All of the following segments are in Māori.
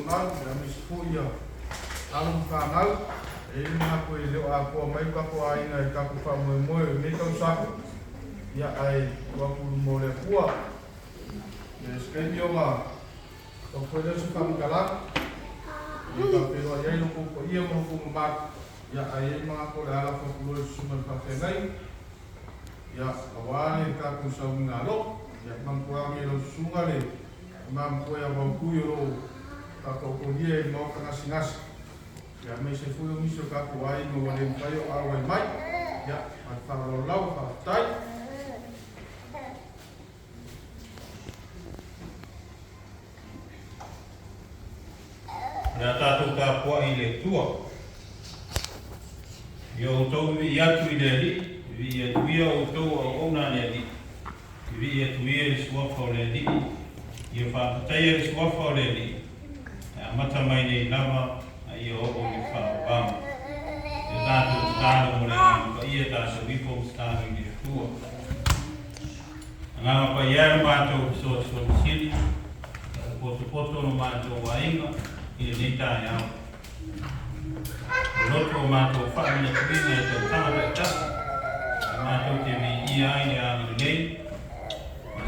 ngal ya misfuya alum kangal mga ko ile ako may ka ko ay na ka ko fa mo me ka sa ya ay wa ku mo le pua es que yo ma ko puede su kam galak ya ka pero ya no ko ia mo ko ma ya ay mga ko ala ko ko su man ka tenai ya awale ka ko sa ngalo ya man ko ami lo sungale man ko ya ba ku yo ka ko ko dia mo ka ngas ya me se fui miso ka ko ai no wale paio awa mai ya al faro lau fa tai na tātou ka pua i le tua. Yo tau vi atu i le li, vi atu ia o tau o ona le li. Vi atu ia i suafa o le li, i whakatai i suafa o le li. Mata mai nei lava, i o o i whakabama. Yo tātou tātou mo le ngā pa ia tātou wipo tātou i le tua. Ngā pa ia mātou so sili, poto no mātou wainga, i le neita e au. Roto o mātou whaamina tuina e tau tāna tasa. Mātou te me ia ai a ni nei.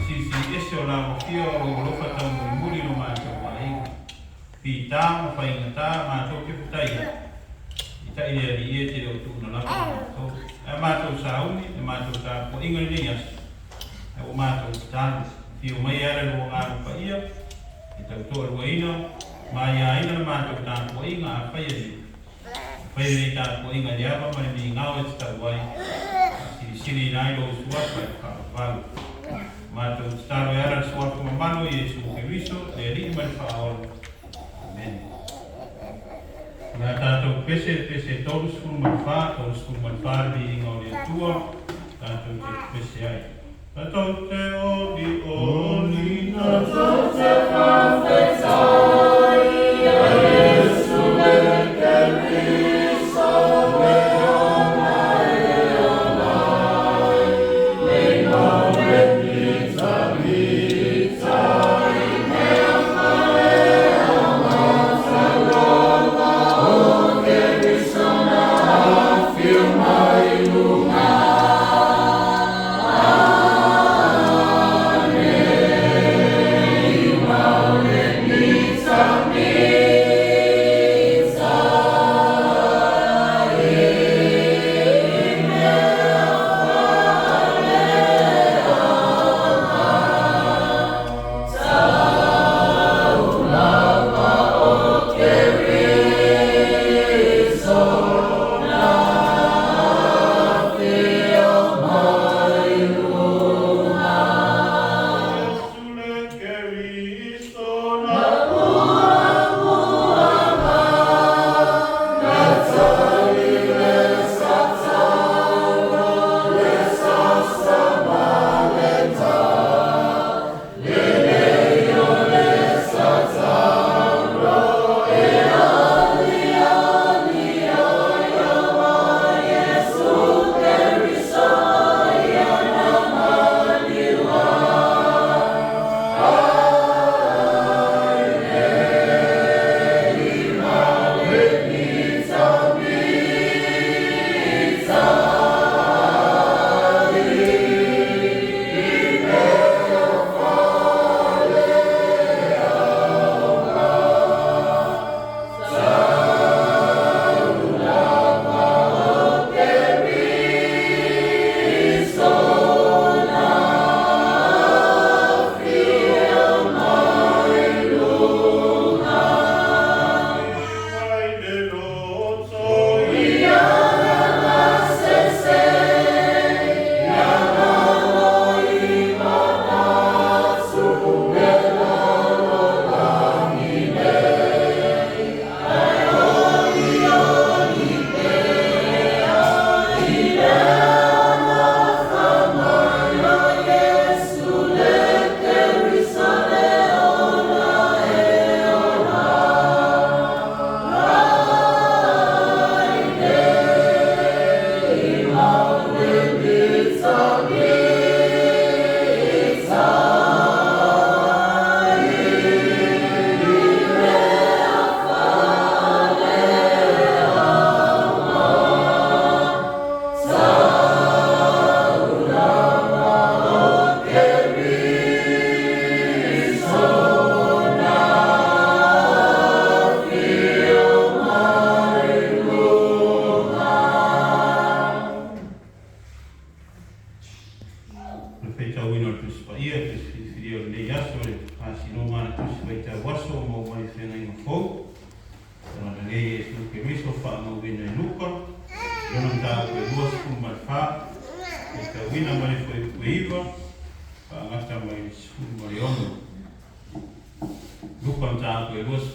Sisi ese o lao fio o rofa tau muri no mātou wainga. Pi tāma whainga tā mātou ke putai. I tai rea ni e te reo tūna lama mātou. E mātou sauni, e mātou tā po inga ni asu. E o mātou tāna. Fio mai ara no ngāru pa ia. I tau toa ruaina. Mai aina mātou tāna po inga a whaia ni. Whaia ni tāna po inga ni awa mai ni ngāo e te tau wai. Siri nai lo suapa e whakawalu. Mātou tāro e ara suapa mamano i e suke riso e ri mai whaola. Amen. Ngā tātou pese tolu skuru mai wha, tolu skuru mai wha ri inga o le tua. Tātou te pese ai. Tātou te oni. Tātou te whawhetai.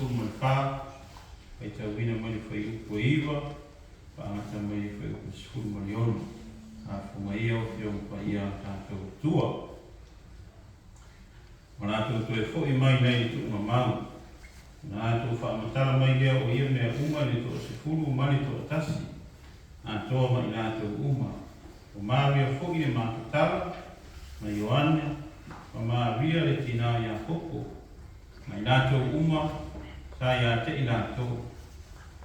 skulu mo fa ai tau vina mo foi upo iva pa ata mo foi upo skulu mo yon a fo mai o fio pa ia ta tua ona tu e fo i mai nei tu mamau na tu fa matala mai lea o ia me uma le to se fulu mali to tasi a to mai na tu uma o maria fo i ma tala mai Ioane o maria le tina ya koko mai na tu uma sa ya te ina to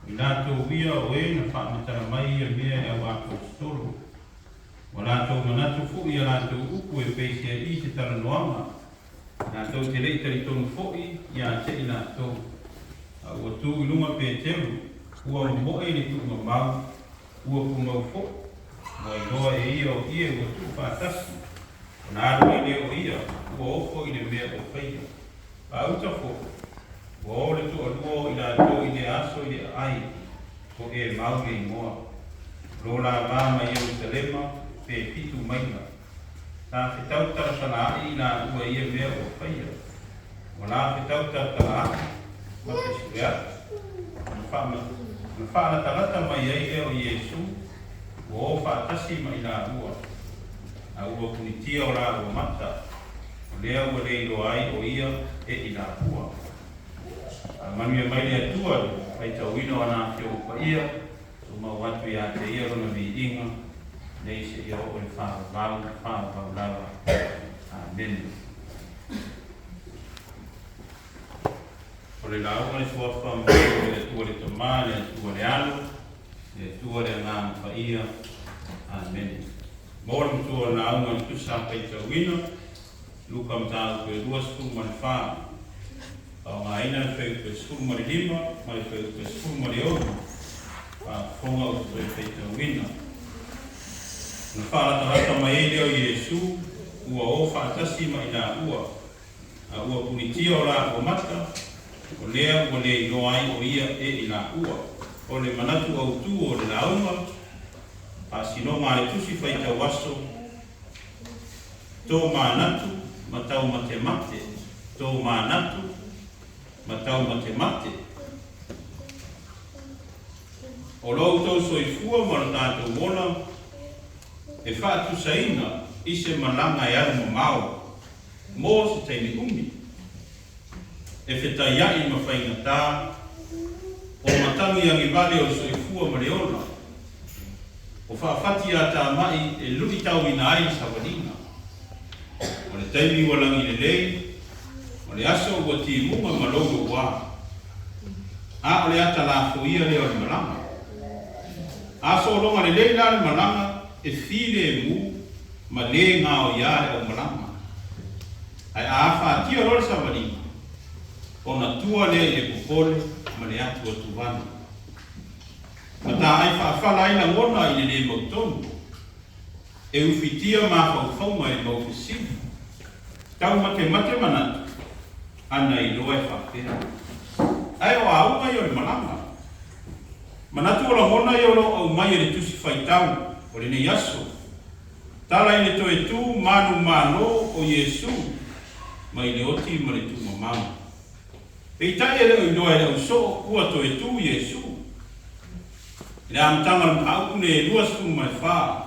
ina to via o e na fa matala mai ia me e wa ko stolo wala to mana tu fo i la tu upu e pesia i te tala noama na tau te rei tari tonu fo'i ia te ina tau. Ua tū ilunga pe teru, ua moe ni tu mamau, ua pungau fo, moi noa e ia o ia ua tu whātasi. O nā aru i leo ia, ua ofo i le mea o whaia. A uta fo, ua ole tu alua i la tau i le aso i le ai, ko e mau le ingoa. Lola mama i Jerusalema, pe pitu maina. Ta fitau tala i na ua ia mea o whaia. O la fitau tala ma te sikuea. Na whaana talata mai ei o Iesu, o whaatasi mai na ua. A ua kunitia o la ua mata. O lea ua leilo ai o ia e i la ua. A manua mai lea tua, ai tau ino ana whio upa ia, so mau watu ia te ia rona vi inga, nei se ia o le whāwau lawa. Amen. O le launga le suafa mai o le tua le toma, le tua le alo, le tua le ngā mwhaia. Amen. Mōre mtua le launga le tusa pai tau ino, luka mtau koe rua skulu ma le whā. Pao ngā ina le whai koe skulu ma le lima, ma le whai koe skulu ma le oru. Pa whonga o koe pai tau ino. Na whāratarata mai e leo Iesu, ua o whātasi mai nā ua. A ua punitia o la o mata, o lea ua le ino ai o ia e i nā ua. O le manatu au tū o le launga, a sino ngā le tusi whai tau aso, tō mānatu, matau mate mate, tō mānatu, matau mate mate. O lau tau soifua mara tātou mona, e whaatu saina i se malanga e aru mamau, mō se teini umi. E whetai ai ma whainga tā, o matangi angi vale o soifua mareona, o whaafati a tā mai e luki tau ina ai sawanina. O le taimi walangi le lei, o le aso ua ti munga malogo wā. A o le ata la fuia leo le malanga. Aso o longa le lei la le malanga, e file mu ma le ngā o iare o malama. Ai a whātia rore sa wani. O na tua le e popole ma le atu o tuwani. Ma tā ai whaafala ina ngona i le mautonu. E uwhitia ma whauwhaunga e maufisini. Tau mate manatu. Ana i loa e whakera. Ai o aunga i o le malama. Manatu o la ngona i o lo au mai e le tusi whaitau. O le nei aso. Tala i le toe tū manu mano o Iesu. Mai le oti ma le tū mamau. E tai e leo i loa e leo so ua toe tū Iesu. Le amtanga le mhauku ne e lua sku mai whā.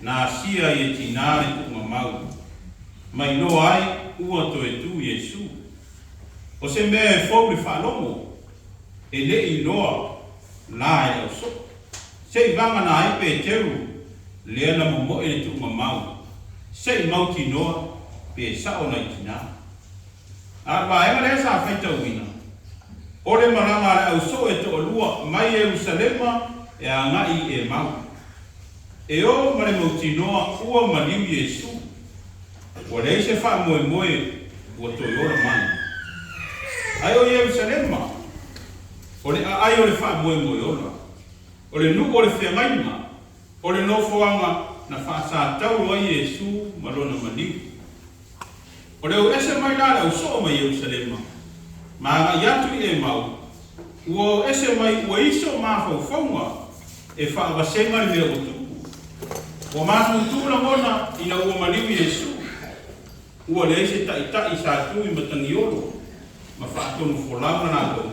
Na asia i e tinare tū mamau. Mai loa ai ua toe tū Iesu. O se mea e fau le whalomo. E le i loa la e leo so. Sei vanga na ai pe teru. Lea na momo e le tu mamau. Sei mauti noa pe sao na itina. A vaenga lea sa whaita uina. O le maranga le au so e to olua mai Jerusalema e a ngai e mau. E o ma le mauti noa ua maniu Iesu. O le se wha moe moe ua toiora mai. Ai o Jerusalema. O le ai o le wha moe moe ora. O le nuku o le whengaima. O le nofoanga na whaasātau ai Iesu malona maniu. O le o ese mai nara au so mai Jerusalema. Ma ngā iatu i e mau. Ua o ese mai ua iso maa whauwhaunga. E whaavasenga le mea o tuku. Ua mātu tūra mona ina ua maniu Iesu. Ua le ese tai sātu i matangi oro. Ma whaatonu wholauna nā tau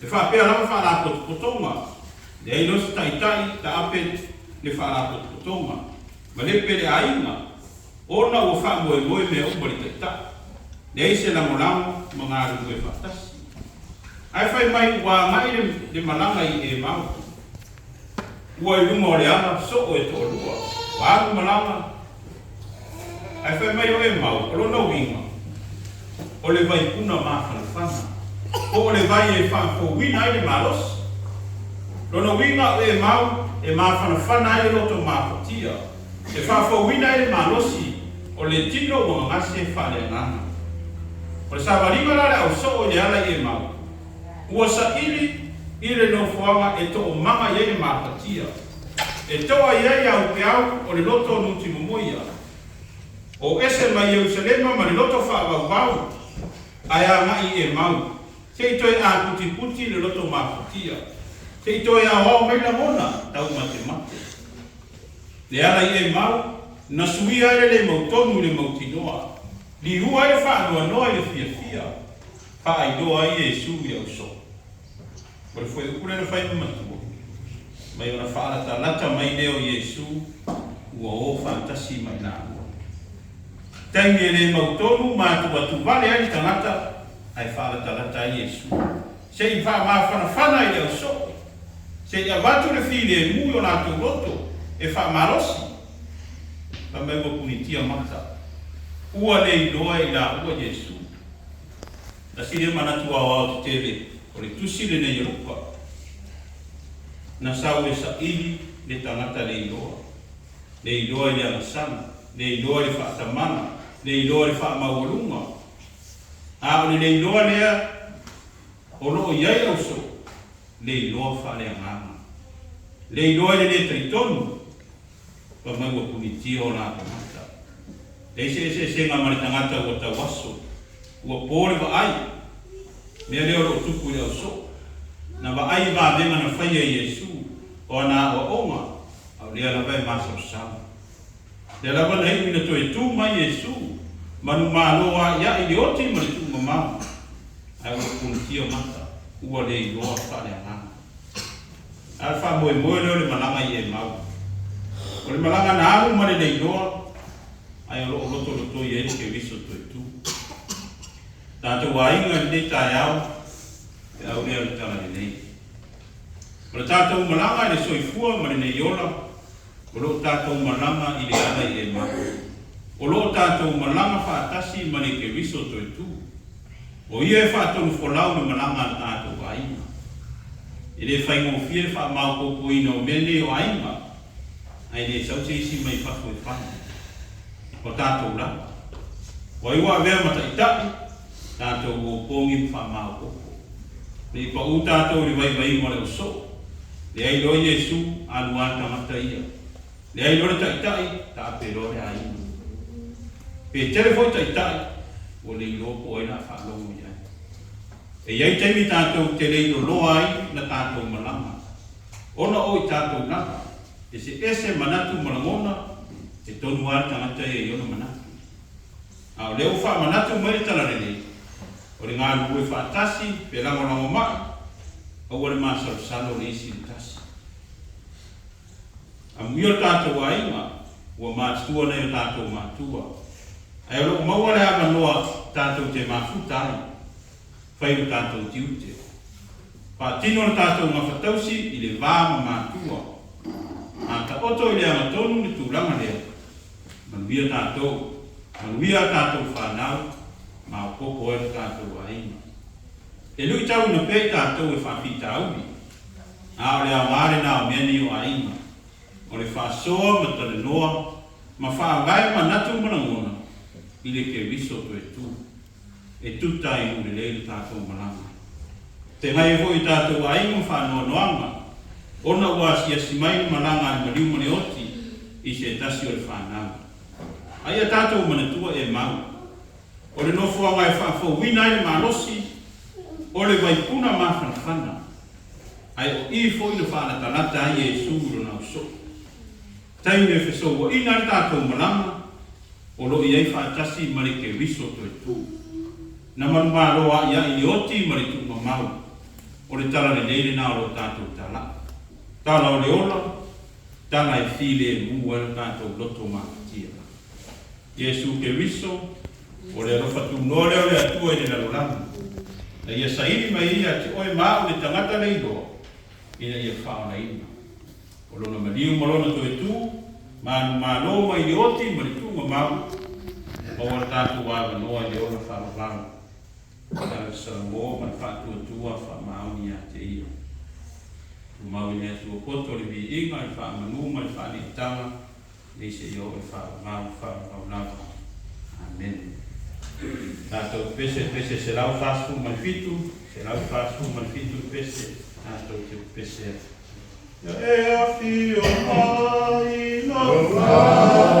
E whapea lama whala potonga. Le ai losi taitai ta ape le whala potonga. Ma le pere ainga. Ona ua wha moe me umari taitai. Le ai se lango mga aru e whatasi. Ai whai mai ua mai le malanga I e mau. Ua I lunga o le ana so o e to lua. Wa aru malanga. Ai whai mai o e mau. O lona winga. O le vai kuna maa whanawhana. O le vai e whanfo wina ai le malos. Lona winga o e mau e maa whanawhana ai roto maa whatia. E whanfo wina ai le malosi. O le tino o ngase whale ngana. O le sawaringa lale au so o le ala I e mau. Ua sa ili le no fuanga e to o mama I e maa whatia. E toa I ai au pe au o le loto nuti momoia. O ese mai Yerusalema ma le loto whaavau. Aya ngai e mau. Te itoe a puti le loto mafutia. Te itoe a wao mai la mona, tau mate. Le ala I e mau, na suia le mautonu le mautinoa. Li hua e wha noa le fia. Wha ai doa I e su I au so. Kore fwe ukure na whai matua. Mai ona wha ala ta lata mai leo Yesu, ua o fantasi mai nā. Taimi e le mautonu mātua tu vale ai tangata ai whaala talata ai Yesu. Se I wha maa whanawhana I leo so. Se I avatu le while e mui o nātu roto e wha marosi. Pa mai wa punitia mata. Ua le iloa I la ua Yesu. Na sire manatu au te tele o le tusi le nei rupa. Na sau e sa ili le tangata le iloa. Le iloa I le anasana. Le iloa I le whaatamana. Le iloa I le whaamawalunga. A o le iloa lea o loo iai au so. Le iloa whale angama. Le iloa le taitonu. Pa mai wa punitia o nā tangata. Le se ngā mani tangata ua tawaso. Ua pōre wa ai. Mea leo lo tupu I au so. Na wa ai wa venga na whaia Yesu. O nā o onga. Au lea la vai masa o sama. Le lawa na hiwi na toi tū mai Yesu. Manu māloa ia I le oti mani tū mamau. Ai ua punitia mata. Ua le iloa whale angama. Ai wha moe leo le malanga I e mau. O le malanga na aru mani le iloa. Ai o loto I e ke viso toi tū. Tātou wainga le tai au. E au lea le tala le nei. O le tātou malanga I le soifua mani le iola. O lo tātou malanga I le ana I e mau. O lo tātou malanga whaatasi mani ke viso toi tū. O ia e whaatonu wholau ni malanga na tātou wainga. E le whaingo fie wha mau koko ina o mene o ainga. Ai le sau se isi mai whako e whana. O tātou la. O iwa vea mata I tapi. Tātou o pongi wha mau koko. Le pa u tātou li vai mo le oso. Le ai lo Yesu aluanta mata ia. Le ai lo le taitai ta pero le ainga. Pe telefoi taitai. O le ilo po e na whalongo ia. E iai teimi tātou te leilo loa ai na tātou malanga. Ona o I tātou naka. E se manatu malangona. E tonu ara tangata e iona manatu. A o leo wha manatu mai talarele. O le ngā luwe whaatasi. Pe lango mai. O wale māsaro salo le isi tasi. A muio tātou ainga. Ua mātua nei o tātou mātua. Ai o loko maua le ama noa tātou te mafuta ai. Whai o tātou tiute. Pa tino na tātou mawhatausi I le vāma mātua. A ta oto I le amatonu ni tūranga lea. Manuia tātou. Manuia tātou whanau. Ma o koko e tātou ainga. E lui tau na pei tātou e whawhita auri. A o le amare na o meni o ainga. O le whasoa ma tale noa. Ma whaangai ma natu manangona. I le ke viso to e tū. E tuta I ule leile tātou malanga. Te ngai vo I tātou ainga whanua noanga. Ona ua si asimai malanga I mariu mani oti. I se tasi o le whanau. Aia tātou manatua e mau. O le nofua ngai whafo wina I le malosi. O le waipuna ma whanawhana. Ai o I fo I le whanatanata I e sūro na uso. Taime e wheso wa ina le tātou malanga. O lo iai whaatasi mari ke viso to e tū. Na manu māloa ia I oti mari tu mamau. o le tala le leile na o lo tātou tala. Tala o le ola, tala I file mu o le tātou loto mātia. Iesu ke riso, o le rofa tu nore o le atua I le lalolama. Na ia saini mai ia te oe maa o le tangata le iloa, ina ia whao na ina. O lona maliu malona to e tu, malo mai le oti, ma le tunga mau, o le tātou wāga noa le ola whao whao. Kala sa mo ma fa tu fa ma ni ate ia. Tu ma ni atu ko to le bi inga fa ma nu ma fa ni tama ni se yo fa ma fa na. Amen. Tato pese se la fa su ma fitu, se la fa su ma fitu pese, tato te pese. Ya e a fi o mai no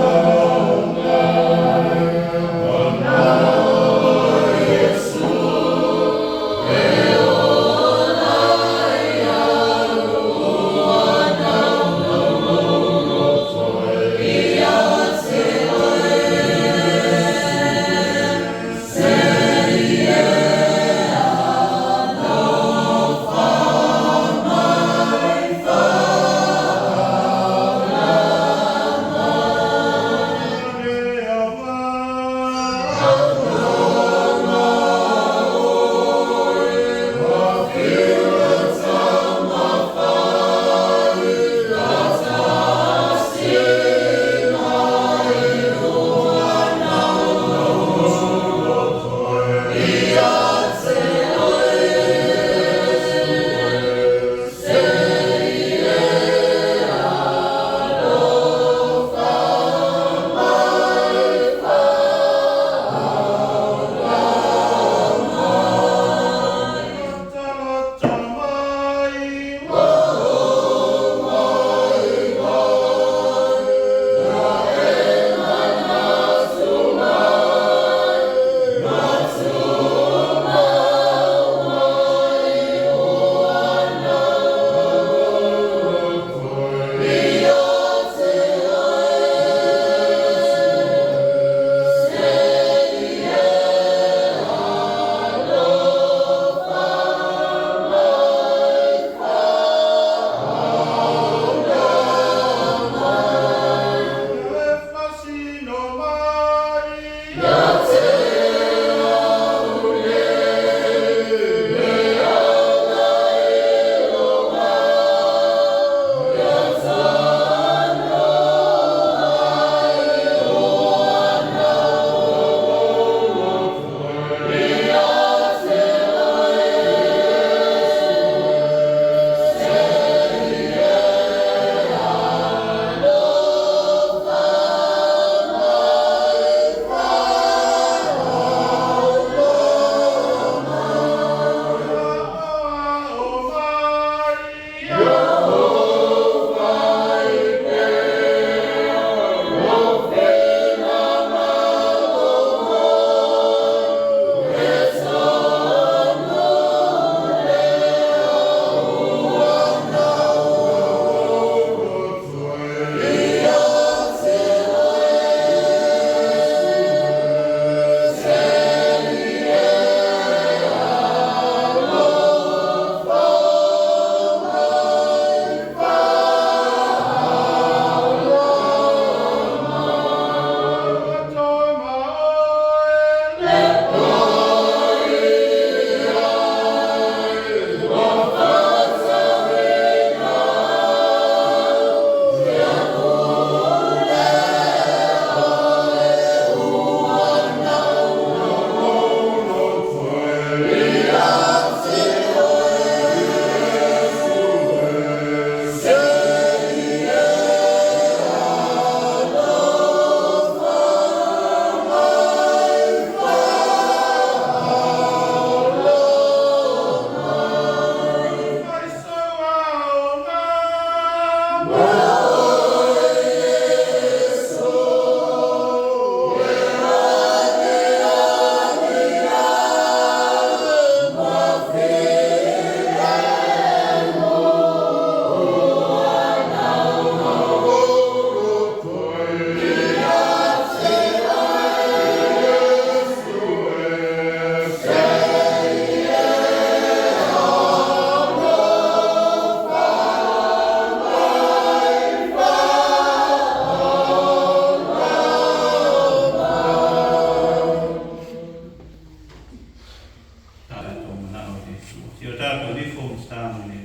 Tio tātou rifo stāmu ne.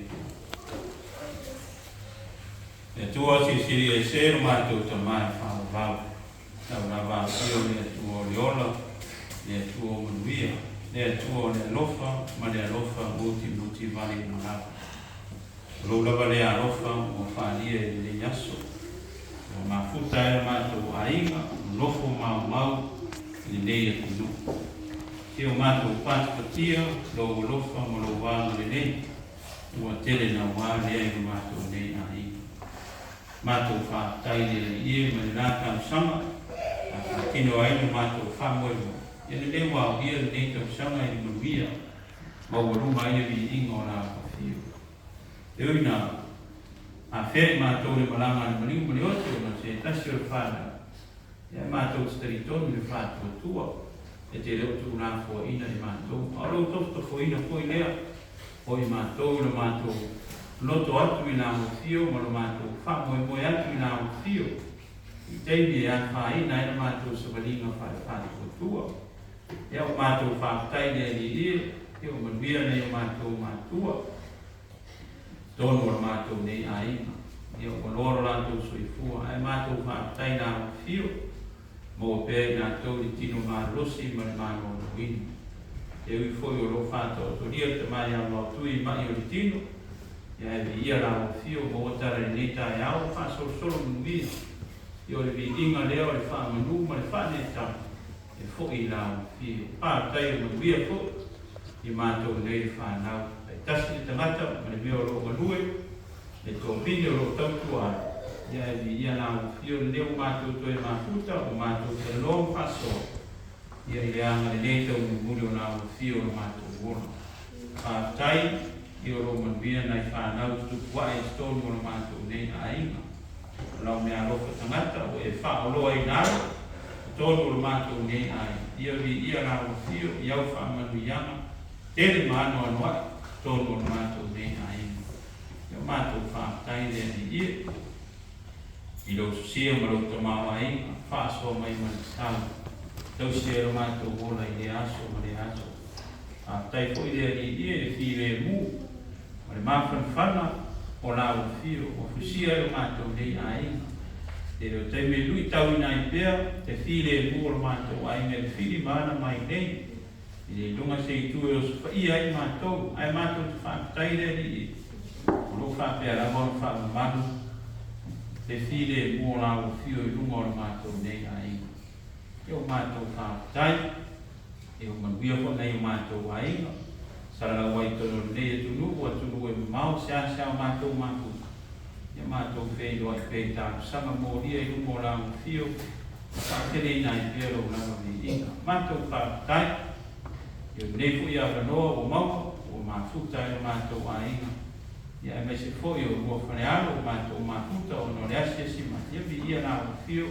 E tua si e sero mātou ta mai whāwau. Tau na wā pio ne tua riola, ne tua manuia, ne tua ne lofa, ma ne lofa muti vani manapa. Lula le alofa o whānia e le yaso. O mafuta e mātou ainga, lofo mau, le leia tunu. Te o mātou pātikatia, lo lofa mo lo wāma le nei, ua tele na wā lea i mātou nei a inga. Mātou whātai le ie ma le nātau sama, a whātino aina mātou whamoewa. E le lewa o ia le nei tau sama i manuia, ma ua ruma ia vi inga o nā whawhio. E uina, a wheri mātou le malanga le maniu mani otu, ma se tasi o le whāna. E mātou stari tonu le whātua tua, e te leo tu nā fua ina i mātou. Alo tofta fua ina fua i lea, o i mātou le mātou loto atu i nā mawhio, ma le mātou whamoe atu i nā mawhio. I teimi e a whaina e le mātou sa walinga whātua tua. E o mātou whātai le li ie, e o manuia nei o mātou mātua. Tono o mātou nei a inga. E o koloro lātou soifua. E mātou whātai nā mawhio. Mo pe na to di tino ma losi ma no win. E ui foi o lo fato to dia te mai a lo tui mai o tino. Ya e ia la o fio mo tare ni ta ya o fa solo nui. Io le vi inga leo le fa manu ma le fa ne ta. E foi la o fio. Pa tai mo via fo. I ma to nei fa na. E tasi te mata ma le mio lo manue. E to pino lo tautua. Ya ia na fio leo mātou toi mafuta o mātou te long paso. Ia i anga le leita o muri o nā fio o mātou wona. Tai, i o roman bia nai whanau tuku wae stonu o mātou nei a inga. Lau mea roka tangata o e wha o loa i nara, tonu o mātou nei a inga. Ia vi ia nā fio, iau wha manu ianga, tere maano anoa, tonu o mātou nei a inga. Ia mātou wha tai le ni ia. I lo sia ma lo tamawa inga, whaasoa mai mani tau. Tau sia lo mātou wola i le aso ma le aso. A tai po i lea ni ia e fi le mu. Ma le mawhan whana o lao fio. O fusia lo mātou nei a inga. Te reo te me lui tau ina i pēr, te fi le mu o lo mātou a inga le fili mana mai nei. I le lunga se i tue o sufa ia i mātou. Ai mātou te whaatai le ni i. O lo whaapea la mono whaamanu. Te file mua la o fio i lunga o mātou nei a inga. E o mātou whaatai, e o manuia ko nei o mātou a inga. Sarara wai tono nei e tunu, ua tunu e mau sea o mātou mātou. E mātou whēlo ai pētāku sanga mōria i lunga o la o fio. Whaakere ina i pēro o lawa ni inga. Mātou whaatai, e o nei fu i a wanoa o maua, o māfuta e o mātou a inga. Ia e mai se foi o mua whanearo o mātou mātuta o no reasia si mati. Ia vi ia nā o fio,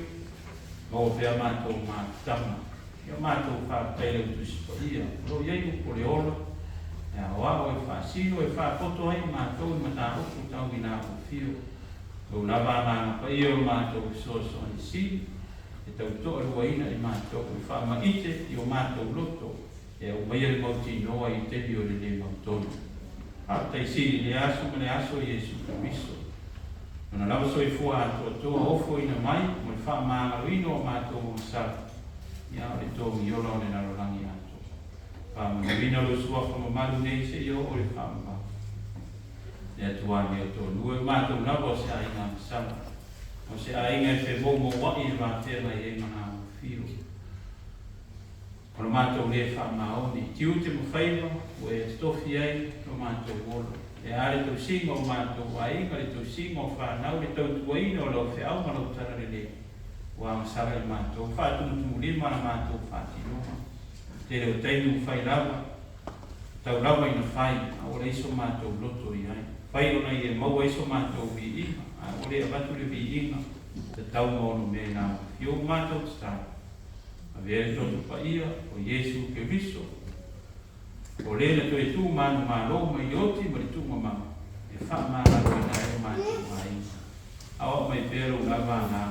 o pēr mātou mātutama. Ia mātou whaateire o tusipa ia. Ro iei upo le olo, e a oa o e whaasino, e whaapoto ai mātou i mata oku tau i nā o fio. Ro lava nāna pa ia o mātou i soso ani si, e tau toa rua ina i mātou i whaamaite i o mātou loto, e o maia le mauti noa i tebi o le le mautonu. Hata isi le aso ma le aso Yesu Kristo. Mana lava so i fua atoa ofo ina mai, mo le wha maangaro o mātou o sara. Ia o le tō i ora o le narolangi ato. Wha manawina lo sua wha mamaru nei se i o le wha mamaru. Le atuani o tō nue mātou lava o se ainga sara. O se ainga e whe momo wai e mātera i e mana o fio. O le mātou le wha maoni. Tiu te mawhaiva, o e stofi ai, o mātou wolo. E are tau singa o mātou ainga, le tau singa o whanau, le tau tuaina o lau whiau ma lau tarare le. O amasara i mātou. Whātumu lima na mātou whātinoa. Te reo teinu whai lava, tau lava ina whai, a o le iso mātou loto i ai. Whai ona i e maua iso mātou vi inga, a o le abatu le vi inga, te tau maono me nā. Fio mātou stai. A vere totu pa ia, o Yesu Kristo. O lena to e tu manu malo mai oti, ma le tu mama. E wha mana roina e mātou mai. Awa mai pero lava nā.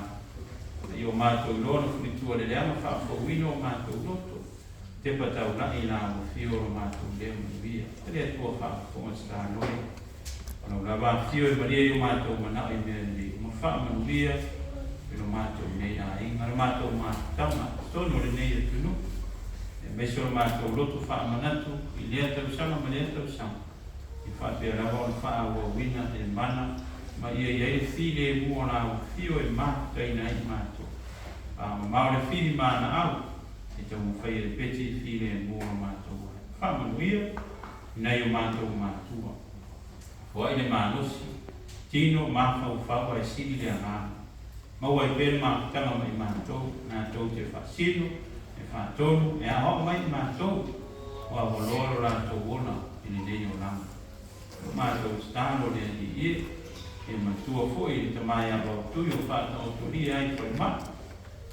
I o mātou lona furitua le leama wha whauino o mātou loto. te patau na ina mo fio ro mātou le manuia. Tere atua whaafonga sta noi. Ono la wa fio e maria i mātou mana i mea ni. Ma wha manuia e no mātou nei a inga. Ro mātou mātauna. Tono le nei e tunu. E meso ro mātou lotu wha manatu. I lea tau sanga ma lea tau sanga. I wha pia rawa on wha awa wina e mana. Ma ia e file e mua na au fio e mātou i mātou. Maore fili mana au. E tau mo whai e peti file e mua mātou. Wha manuia. Nei o mātou mātua. Fua ile mānosi. Tino māwhau whaua e siri lea ngāma. Maua e pere mātanga mai mātou. Nā tau te whasino. E whātonu. E aho mai mātou. Wa waloro rātou wona. Ini nei o langa. Mātou stano lea ni ie. E matua fui te mai alo tui o whāta o turi ai koe mā.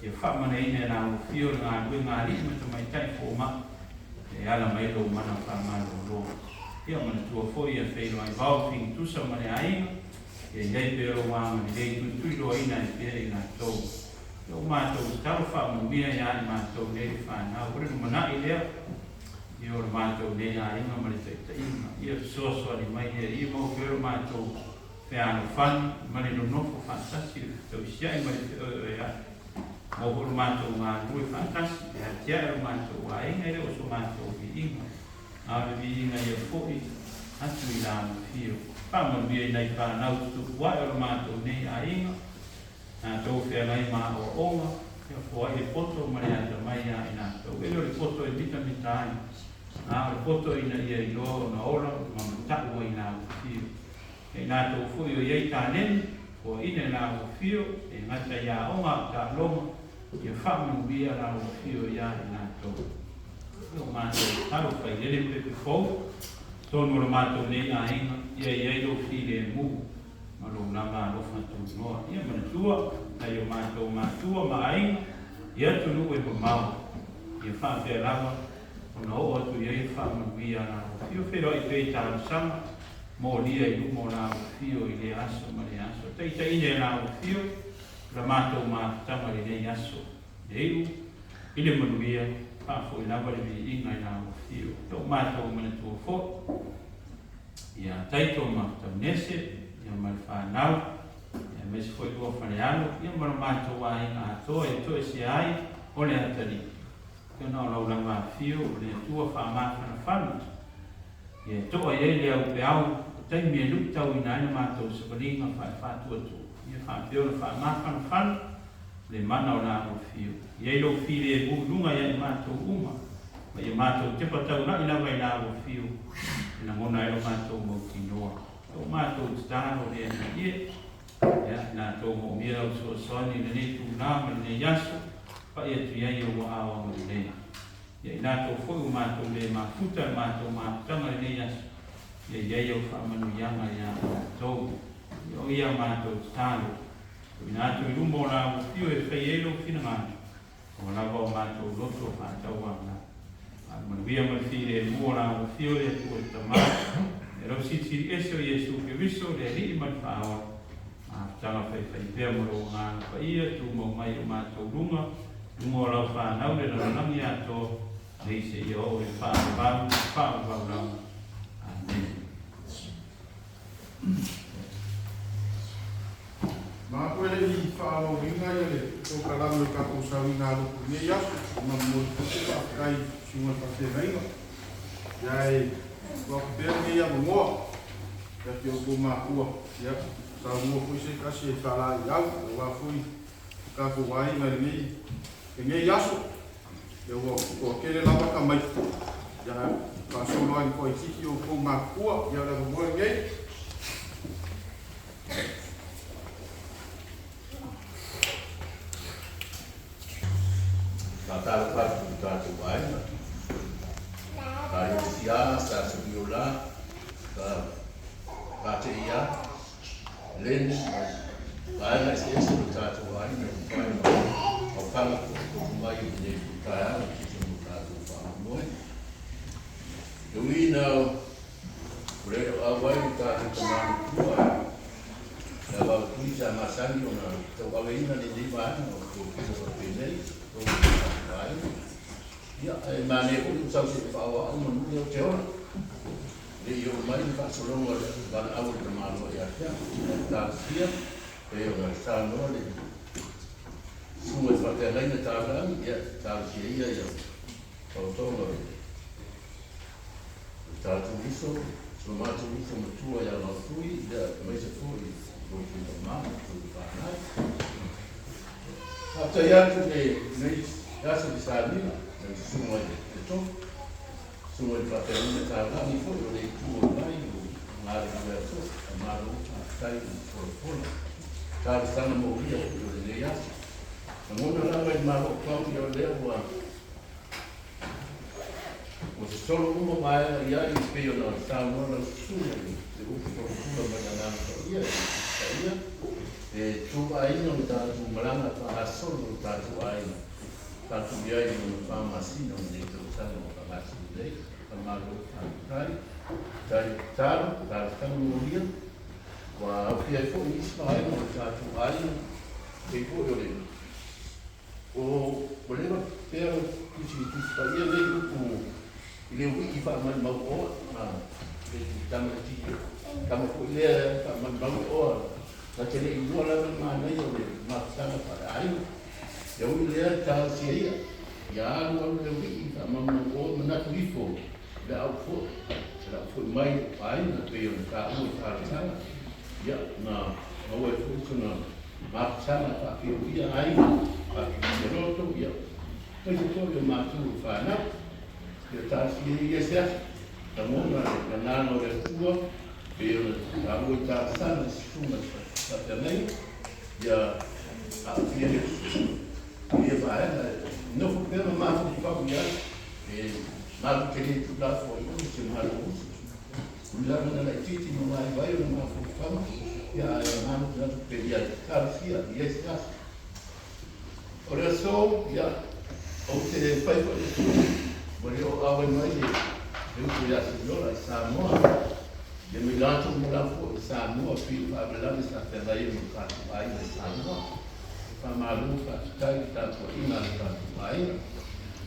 E whamana ine nā o fio ngā rui ngā rima te mai tai fō mā. E ala mai lo mana whamana o lo. Ia mana tua fui a whairo ai wau whing tusa mane ainga. E nei pero wāma ni rei tui roa ina e pere i ngā tau. Ia o mātou tau whamana mia i ani mātou nei whanau. Kore no mana i lea. Ia o mātou nei a inga mane tai tai inga. Ia soa ni mai e i mau pero mātou. Peano fan, mane no nofo fantasi, tau siai mane te e a. Mohoro mātou ngā rui fantasi, e a tiara mātou a inga e o so mātou vi inga. Awe vi inga i a fōi, atu i rāma fio. Pāmanu ia i nei whanau tutu wai o mātou nei a inga. Nā tau whea ngai mā o onga, ia fōa e poto mane ata mai a i nā tau. Elo le poto e mita ai. Nā le poto ina ia i loa o na ora, ma mataua i nā fio. E nā tau fui o iei tā neni, o ine nā o fio, e ngata ia onga tā longa, i a whamanu bia nā o fio ia i nā tau. O mātou taro whai lere pepe fau, tonu ra mātou nei a inga, ia iei lo file e mu, ma lo nama rofa tū noa. Ia mana tua, tai o mātou mātua ma a inga, ia tunu e mamau, i a whawhea rawa, o na o atu iei whamanu bia nā o fio, whero i pei tā sama, mo lia i lumo nā o fio i le aso ma le aso. Teita ine nā o fio, ra mātou mātama le nei aso. Eiu, i le manuia, pāfo i lawa le vi inga i nā o fio. Tau mātou mana tua fo, ia taito mātou nese, ia mara whānau, ia mesi fo i lua whaneano, ia mara mātou a inga atoa, e toe se ai, o le atari. Kia nā o lau ngā fio, o le tua whaamāwhana whanu. Ia toa iei le au pe au, tai mea lup tau ina ina mātou sa palinga whae whātua tō. Ia whāpeo na whaamāwhana whanu, le mana o nā o fio. Iei lo file e bu lunga ia i mātou uma. Ma ia mātou tepa tau na ina vai nā o fio. Ina ngona e lo mātou mau tinoa. Tō mātou tāno le ana ie. Ia, nā tō mo mira o sua soani na ne tū nāma na ne yaso. Pa ia tu iei o wa awa mo le. Ia nā tō whoi o mātou le māfuta mātou mātanga le ne yaso. Ia iei o whaamanu ianga ia tau. O ia mātou tāno. I nā tui rumbo nā o fio e whai ero whina ngāna. O nā wau mātou loto whātau wāna. Manuia mawhire e mua nā o fio e tua e tamā. E rau sitiri esio i Jesu ke viso le rii mani whāua. Tanga whai pēr maro ngāna whaia tu mau mai o mātou runga. Runga o lau whānau le ranangi ato. Nei se i o e whāu nau. Ma koe le i whaalo ringa i le tō karamu e kako sau i ngā luku nei asu, ma mōi puti ka kai sunga pate nainga. Iai, waka pēr nei a mongoa, ia ki o kō mā ua, ia, sa mua pui se kasi e whala i au, o wā fui kako wai ngā nei, e nei asu, ia o kere lawa ka mai, ia, ka solo ai koe tiki o kō mā ua, ia le moe ngei. Tātara kātu ki tātou waena. Tā rewhia, tā sabiola, tā te ia, lene, waena e se ese o tātou waena, waena o whanga o mai o ne kai ana ki te mo tātou whangamoe. E ui nau, reo a waena tātou tamānu kua, na wau tui sa masani o nā tau aweina ni waena o tō kisa o penei, ia mane ko sa se fa wa mo no te ora le yo mai fa solo mo van au de malo ya ta sia e o sa no le su e fa te reina ta la ya ta sia ya o to no ta tu viso so ma tu viso mo tu ya no fui ya mai se fui ko tu ma tu fa na ta ya tu ne ya se sa ni semua itu semua dipelajari cara ni pun oleh tuan lain mengalir itu malu saya pun cara sana mau dia oleh dia namun orang malu kau dia dia buat solo uma mai ia espelho na sala na sua o futuro banana ia tu aí não tá tu malanga tá solo tá tu aí tanto dia ini farmasi não tem terusan mau farmasi deh kemalu kai cari kan mulia wah dia itu ini sebenarnya mau cari lain itu boleh boleh ter itu supaya dia itu ele wiki farman mau kamu kuliah farman mau macam ini dua lawan mana yang maksa pada air ya udah tahu sih ya lu lebih sama mau menak lifo dah aku mai paling apa yang kamu harus ya nah awal itu kena maksa tapi dia air tapi kalau tu ya itu yang masuk fana ya tahu sih ya sih namun karena orang tua biar kamu tak sana semua tapi ya dia dia vai não foi pelo mato de familiar mato que ele lá foi o chamado lá na titi não vai o mato de fama e a mano da pedia carcia e essa olha só já o que faz por isso morreu a mais eu fui a senhora Samoa de Milano lá foi Samoa filho Abraham está aí no caso aí Samoa malu kai ta ko ina ta ai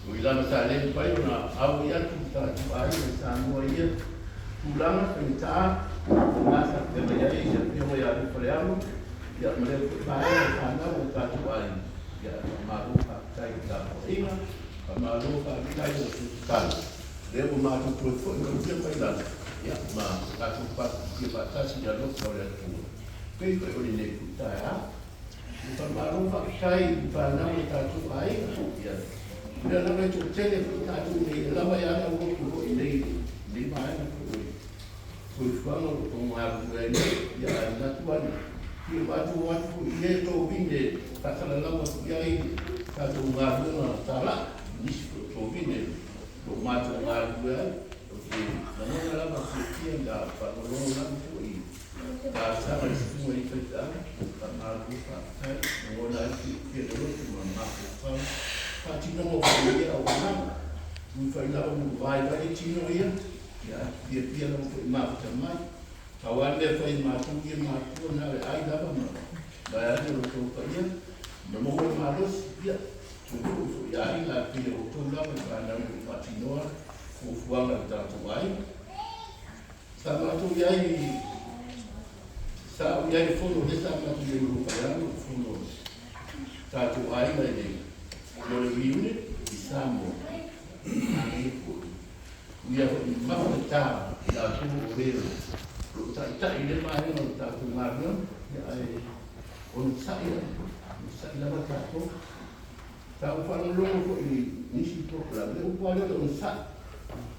o ila masale pai na au ya tu ta ai sa mo ia ulama penta na sa te ya ia pio ya ru preamo ya mele pai sa na o ta ai ya malu kai ta ko ina malu kai o tu ta devo ma tu tu fo no te pai la ya ma ka tu pa ki pa ta si ya lo ko le tu pe ko ni ne ta ya Pemalu pakai panau tatu air, ya. Dia nama itu cene tatu ni, lama yang aku tu ini di mana tu? Kuifano pengaruh ini, ya natuan. Dia batu ini tu bine, kata lama tu dia ini tatu ngaruh na salah, ni tu bine, tu matu ngaruh dia. Okey, nama lama sekian dah panolong tu ini. Bahasa semua itu dah malu pakai mengenai kita dulu memakai Cina mau dia orang bukan lawan baik Cina ya dia mau macam mana kawan dia fai matu dia matu na ai dah apa bayar dia untuk dia mau malus dia untuk ya ini lah dia untuk lah pada Cina kufuang lah tak baik sama tu ya sa o ia fono dessa parte do grupo pagando fono tatu ai mai nei no le viune di sambo ani ko ia ma ta da tu vero lo ta ile mai no tatu marno ai on sa ila ba tatu ta o falo lo ko ni si to la le o palo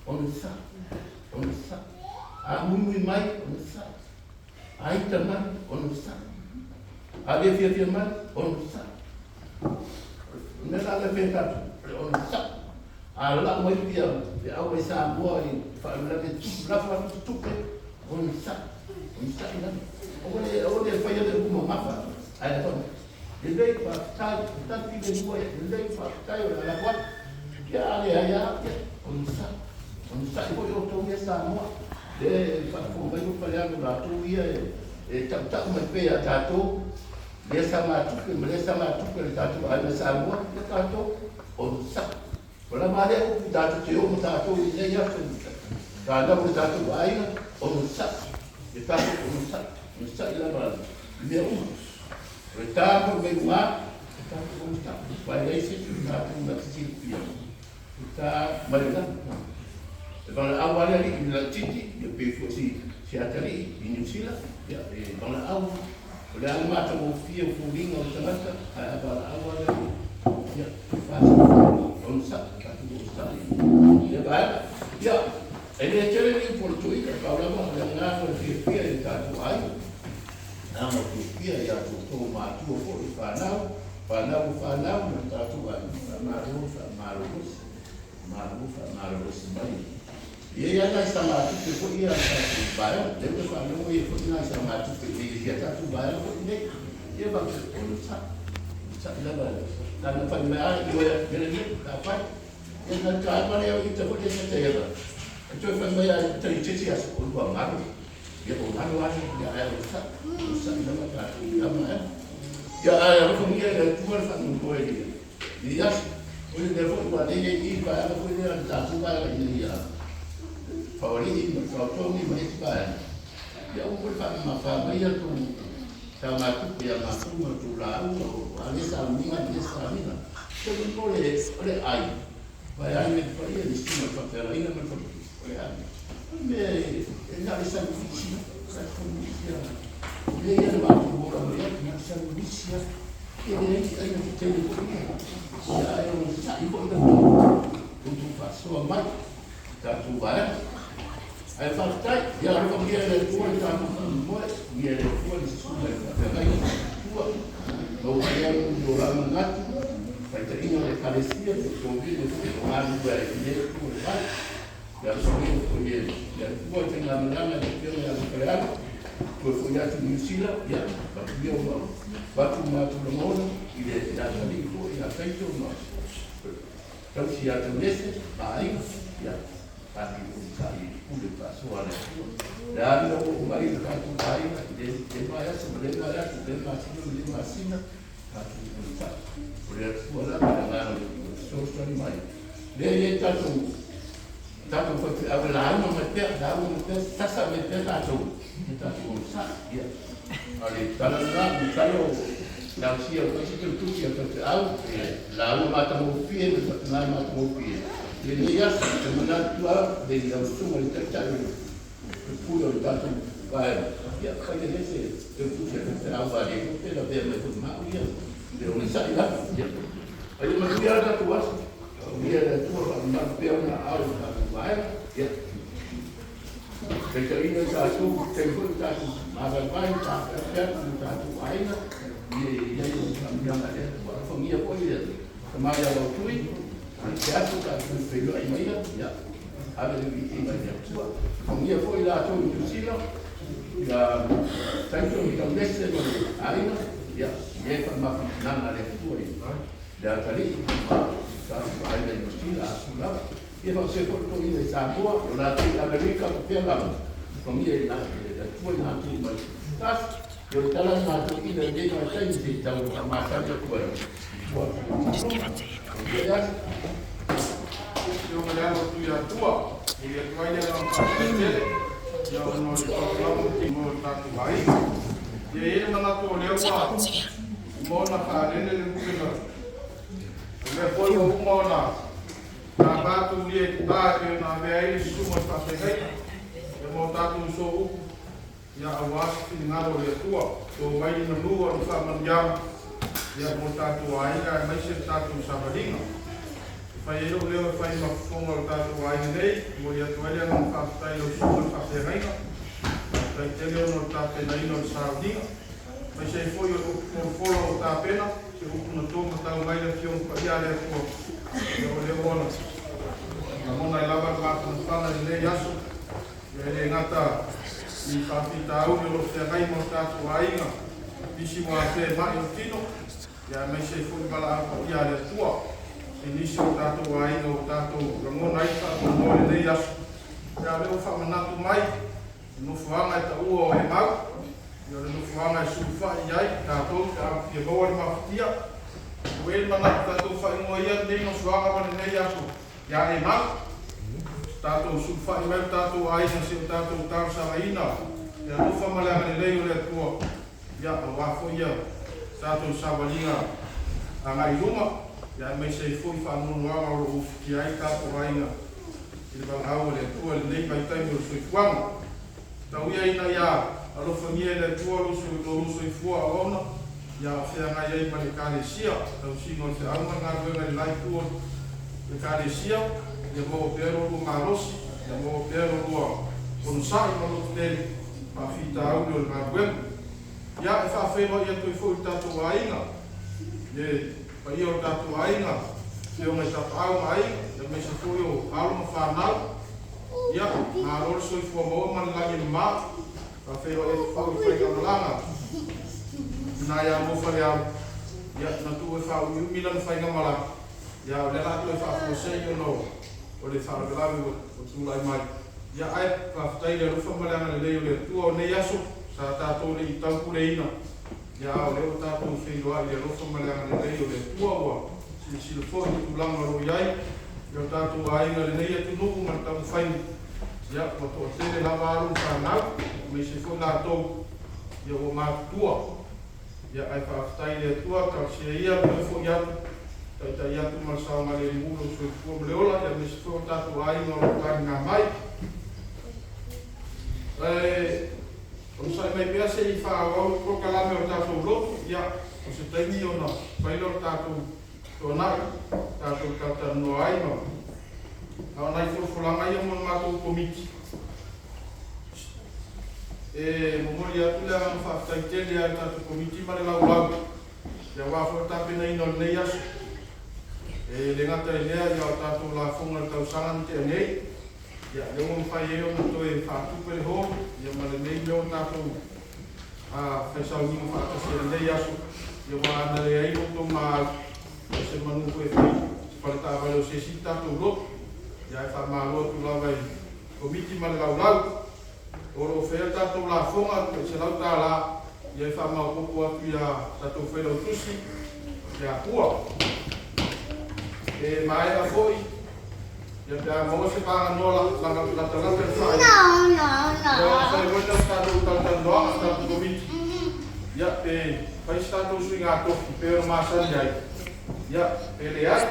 on sa a muito mai on sa ai teman onsa ada firman onsa nela le feta onsa ala mo dia awai sa boy fa la ke la fa tu pe onsa ina ole fa ya de como mapa ai to ele fa ta ti de boy ele fa ta yo la kwa ya ale ya onsa yo to me sa mo de fa ko vai ko falhar no lato ia tak mai pe tato dia sama tu ke tato ai sa mo tato onsa Wala mare o tātou te o tātou I nei atu. Ka na o tātou aina o no sa. E tātou o no sa. O no sa I lava mea uma. O e tātou me ngā. E tātou o no sa. Pai reise o tātou na titi pia. O tā marina. E wala au wale ali I la titi. E pefo si atari I New Zealand. E wala au. O le ala mata o fia o furinga o tangata. A wala au wale ali. Ya, fácil. On sa. Ya baik, ya. Ini cara ni polisi kalau lama dengan fia itu tu ayu, nama fia ya tu matu polisi panau, minta tu ayu, maruf baik. Ia yang sama tu tu ia tu bayar, lepas panau ia tu sama tu dia tu bayar ini, ia bagus polisi. Sakit lah, dan pembayar dia ni dapat. Yang mana yang kita boleh sesuai lah. Itu pembayar tercicil asal uang malu. Dia orang dia ayah usah nama tak nama. Ya ayah kemudian ada tuan satu boy dia. Dia boleh telefon buat dia ini bayar boleh tak bayar ini ya. Favorit ini kalau ni boleh bayar. Ya umur apa bayar tu sama tu dia masuk tu lalu. Ada samingan. Sebelum boleh ayah. Bayar ni bayar di sini macam ini macam bayar. Ni nak isam visi, satu visi. Dia yang mampu orang dia nak isam visi. Ini ayam kita ni pun ni. Saya yang saya pun dah untuk pasal mat tak tu bayar. Ayam pasal dia orang dia ada tuan kamu semua dia ada tuan semua. Tapi tuan bawa yang orang mengaku. Kita ingat Palestina convive com a língua brasileira por lá, já sabemos que já foi na manhã de que ela criada, foi já New Zealand, já bateu batu matu lemona e já ali foi já feito nós. Então se já conhece, aí já ali o sai o passou a lá não o marido está tudo aí, de vai se masina oleh sekolah dengan sosial mai. Dia tahu awal lama mereka tahu mereka tak mereka tahu sah dia. Kalau siapa pasti tu siapa tahu lalu mata mobil Jadi ya sebenarnya dari yang semua tercari pulau tahu baik. Ya kalau dia itu siapa awal itu tidak betul mau dia. Dia orang saya dia. Ayo masih ada tuas. Dia ada tuas dia nak awal baik. Ya. Sekali satu telefon satu makan baik satu aina. Dia yang ada família pois kemarin kalau tuh siapa tak perlu email ya ada lebih email tua família pois lah tu New Zealand ya tanto kita mesti aina ya dia pernah nang ada tua dan tadi aina New Zealand sudah dia masih perlu ini Samoa nanti Amerika pelan família lah tua nanti tas eu estava na tua ilha de Martins então masa de tua Just give it to him. Eu me lembro tu ia tua, e a tua ilha não está dele, e eu não estou tanto vai. E ele não estou olhando o mona para ele ele não ele foi o mona na batu dia tá que na veia ele suma para pegar, eu montar tu sou ya awas tinggal oleh tua, tu vai no luar no famanjam. Ia montar tua ainda, mas se está com sabadinho, faz ele olhou faz uma forma montar tua ainda aí, mulher tua ele não faz tá ele só faz reina, faz ele não está pena aí no sabadinho, mas se foi o folo está pena, se o não toma tá o mais aqui um dia ali por, eu olhei bona, a mão na lava lá com fala de lei aço, ele ngata e faz fita o meu se vai montar tua ainda, bisi mo até mais o tino ya mai se fu bala ko ya le tua inisio tato ai no tato ramo nai fa no le dei as ya le fa manatu mai no fuanga ta uo e mau yo le no fuanga su fa yai tato ka ye boa ma fia Wel mana tatou whaingoa ia nei no suanga mana nei aso. Ia e mal. Tatou sufa i mai tatou aina se tatou tarsa aina. Ia lufa malanga ni lei o le tua. Ia a wafo ia tatou sawalinga a ngai luma. Ia mai se fui whanunga o ufu ki ai tatou aina. I le au le tua le nei mai taimo le suifuanga. Tau ia ina ia a lofa ngie le tua lusu i fua ona. Ia whea ngai ei ma le kālesia. Tau singo te aunga ngā ruenga i lai tua le kālesia. Ia mo pero lu marosi. Ia mo pero lua konusai ma lotu tele. Pa fita au le ngā ruenga. Ia e whawhewa ia tui fui tatou ainga. Ie pa ia o tatou ainga. Ia mai tatou au mai. Ia mai se fui o alu ma whanau. Ia ngā rol soi fua moa mani langi ni maa. Whawhewa e whau i whainga malanga. Na ia mo fare au. Ia na tu e whau i umila na whainga malanga. Ia o le lato e whau sei o no. O le whau galawi o tūlai mai. Ia ai whaftai le rufa malanga le leo le tua o nei aso. Sa tātou le i tauku le ina. Ia o leo tātou whenua i le rufa malanga le leo le tua ua. Si le fōi i tūlanga roi ai. Ia tātou ainga le nei atu nuku man tau whainga. Ia o to tele lava alu whanau. Me se fōi nātou. Ia o mātua. Ia ai whaftai le tua ka sia ia me fōi atu. Tai atu masao ma le mulu sui fua mleola. Ia me se fōi tātou ainga o kari ngā mai. O sai mai pia se I whaawau ko kalame o tātou lotu. Ia o se taimi o na whailo tātou tōnai. Tātou tātou no aima. Au nai furfulanga ia mo mātou komiti. Momoli atu lea ngā whaftai tele a tātou komiti ma le lau. Ia wāwhau tāpena ina o nei aso. Le ngata I lea ia o tātou la whonga tau sangan te anei. Ia leo mo whai eo na toe whātupe le hō. Ia ma le nei leo tātou whaisau ninga whātasi a nei aso. Ia wā ana le ai roto ma se manu koe whi. Se pare tā wale o se si tātou roto. Ia e whamāloa tu lawa I komiti ma le lau. Oro whea tātou la whonga, se lau tā la, ia e whamau koko atu ia tātou whera utusi, ia hua. Mai a foi, ia pia maua se pānga noa langa latalata e whai. Ia whai wena tātou tātou noa, tātou komiti. Ia whai tātou sui ngā toki, pēo māsani ai. Ia, le ai,